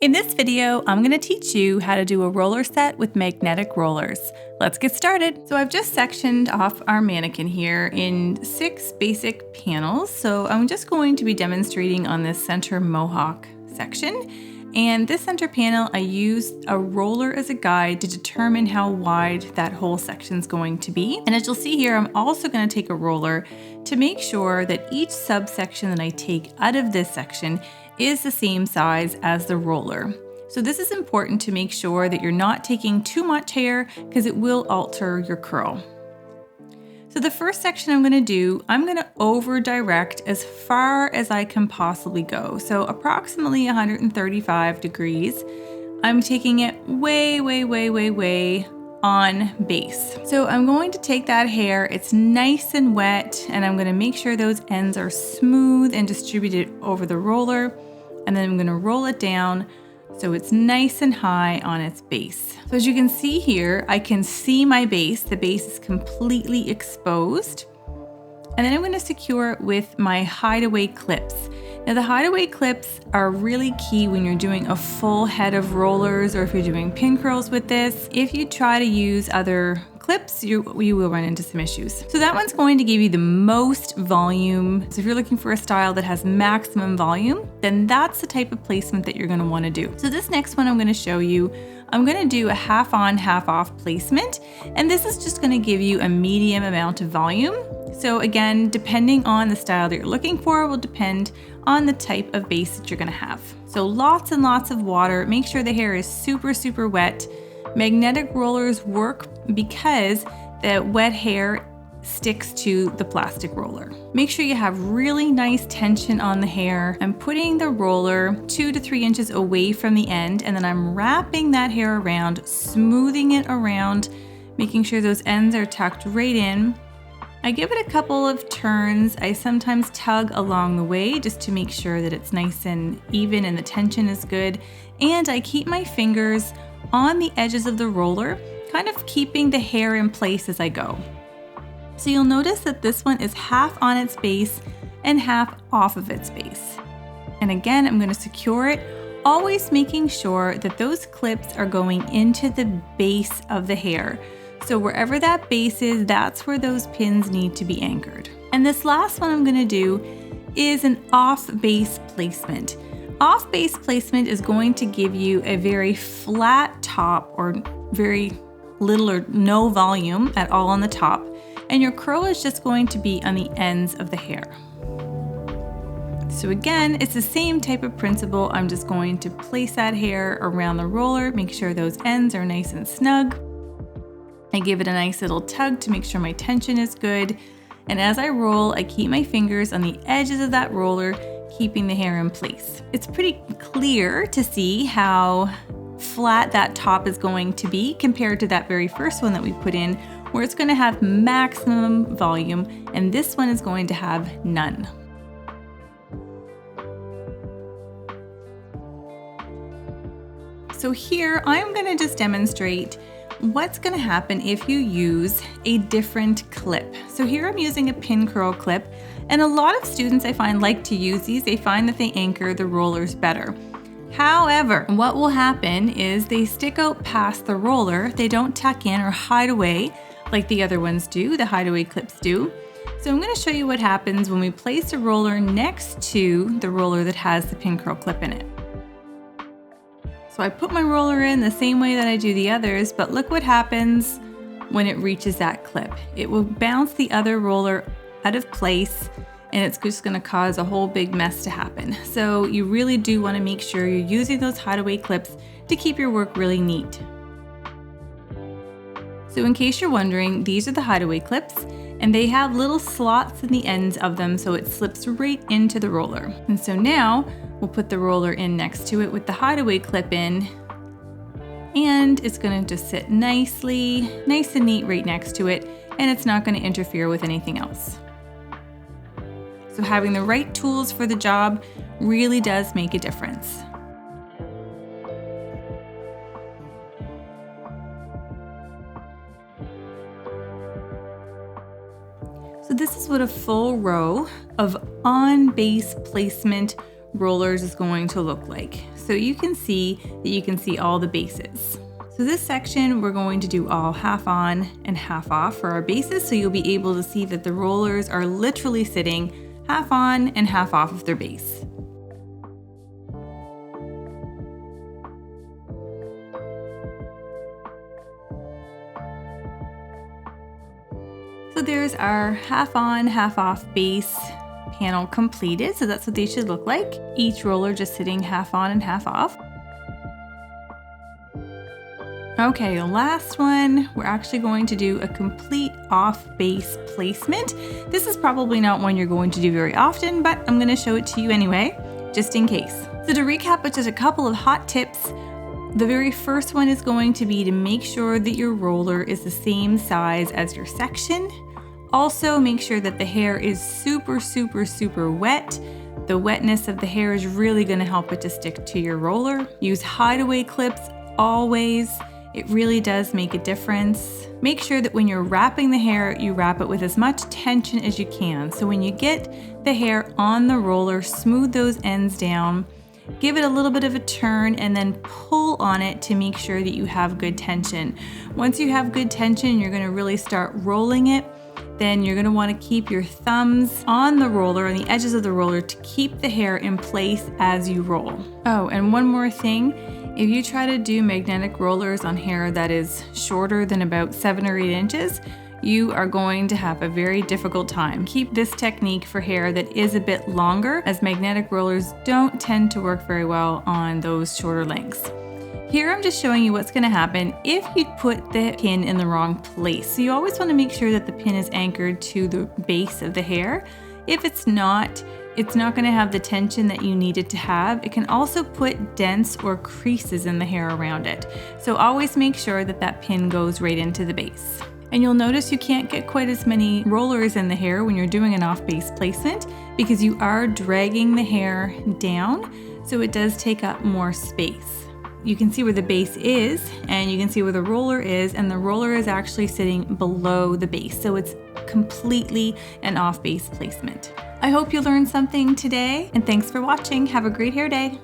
In this video, I'm going to teach you how to do a roller set with magnetic rollers. Let's get started. So I've just sectioned off our mannequin here in 6 basic panels. So I'm just going to be demonstrating on this center mohawk section. And this center panel, I used a roller as a guide to determine how wide that whole section is going to be. And as you'll see here, I'm also going to take a roller to make sure that each subsection that I take out of this section is the same size as the roller. So this is important to make sure that you're not taking too much hair because it will alter your curl. So the first section I'm going to over direct as far as I can possibly go. So approximately 135 degrees. I'm taking it way on base. So I'm going to take that hair, it's nice and wet, and I'm going to make sure those ends are smooth and distributed over the roller. And then I'm going to roll it down so it's nice and high on its base. So as you can see here, I can see my base. The base is completely exposed. And then I'm going to secure it with my Hideway clips. Now the Hideway clips are really key when you're doing a full head of rollers or if you're doing pin curls with this. If you try to use other clips, you will run into some issues. So that one's going to give you the most volume. So if you're looking for a style that has maximum volume, then that's the type of placement that you're going to want to do. So this next one I'm going to show you, I'm going to do a half on, half off placement. And this is just going to give you a medium amount of volume. So again, depending on the style that you're looking for will depend on the type of base that you're going to have. So lots and lots of water. Make sure the hair is super wet. Magnetic rollers work because the wet hair sticks to the plastic roller. Make sure you have really nice tension on the hair. I'm putting the roller 2 to 3 inches away from the end, and then I'm wrapping that hair around, smoothing it around, making sure those ends are tucked right in. I give it a couple of turns. I sometimes tug along the way just to make sure that it's nice and even and the tension is good. And I keep my fingers on the edges of the roller, kind of keeping the hair in place as I go. So you'll notice that this one is half on its base and half off of its base. And again, I'm going to secure it, always making sure that those clips are going into the base of the hair. So wherever that base is, that's where those pins need to be anchored. And this last one I'm going to do is an off base placement. Off base placement is going to give you a very flat top or very little or no volume at all on the top. And your curl is just going to be on the ends of the hair. So again, it's the same type of principle. I'm just going to place that hair around the roller, make sure those ends are nice and snug. I give it a nice little tug to make sure my tension is good. And as I roll, I keep my fingers on the edges of that roller, keeping the hair in place. It's pretty clear to see how flat that top is going to be compared to that very first one that we put in, where it's going to have maximum volume, and this one is going to have none. So here I'm going to just demonstrate what's going to happen if you use a different clip. So here I'm using a pin curl clip, and a lot of students I find like to use these. They find that they anchor the rollers better. However, what will happen is they stick out past the roller. They don't tuck in or hide away like the other ones do, the Hideway clips do. So I'm going to show you what happens when we place a roller next to the roller that has the pin curl clip in it. So I put my roller in the same way that I do the others, but look what happens when it reaches that clip. It will bounce the other roller out of place, and it's just going to cause a whole big mess to happen. So you really do want to make sure you're using those Hideway clips to keep your work really neat. So in case you're wondering, these are the Hideway clips, and they have little slots in the ends of them so it slips right into the roller. And so now we'll put the roller in next to it with the Hideway clip in, and it's going to just sit nice and neat right next to it, and it's not going to interfere with anything else. So having the right tools for the job really does make a difference. So this is what a full row of on-base placement rollers is going to look like. So you can see all the bases. So this section, we're going to do all half on and half off for our bases. So you'll be able to see that the rollers are literally sitting half on and half off of their base. So there's our half on, half off base panel completed. So that's what they should look like. Each roller just sitting half on and half off. Okay, the last one, we're actually going to do a complete off base placement. This is probably not one you're going to do very often, but I'm gonna show it to you anyway, just in case. So to recap with just a couple of hot tips, the very first one is going to be to make sure that your roller is the same size as your section. Also, make sure that the hair is super, super, super wet. The wetness of the hair is really gonna help it to stick to your roller. Use Hideway clips always. It really does make a difference. Make sure that when you're wrapping the hair, you wrap it with as much tension as you can. So when you get the hair on the roller, smooth those ends down, give it a little bit of a turn, and then pull on it to make sure that you have good tension. Once you have good tension, you're gonna really start rolling it. Then you're gonna wanna keep your thumbs on the roller, on the edges of the roller, to keep the hair in place as you roll. Oh, and one more thing. If you try to do magnetic rollers on hair that is shorter than about 7 or 8 inches, you are going to have a very difficult time. Keep this technique for hair that is a bit longer, as magnetic rollers don't tend to work very well on those shorter lengths. Here I'm just showing you what's going to happen if you put the pin in the wrong place. So you always want to make sure that the pin is anchored to the base of the hair. If it's not going to have the tension that you need it to have. It can also put dents or creases in the hair around it. So always make sure that that pin goes right into the base. And you'll notice you can't get quite as many rollers in the hair when you're doing an off-base placement because you are dragging the hair down, so it does take up more space. You can see where the base is, and you can see where the roller is, and the roller is actually sitting below the base, so it's completely an off-base placement. I hope you learned something today, and thanks for watching. Have a great hair day.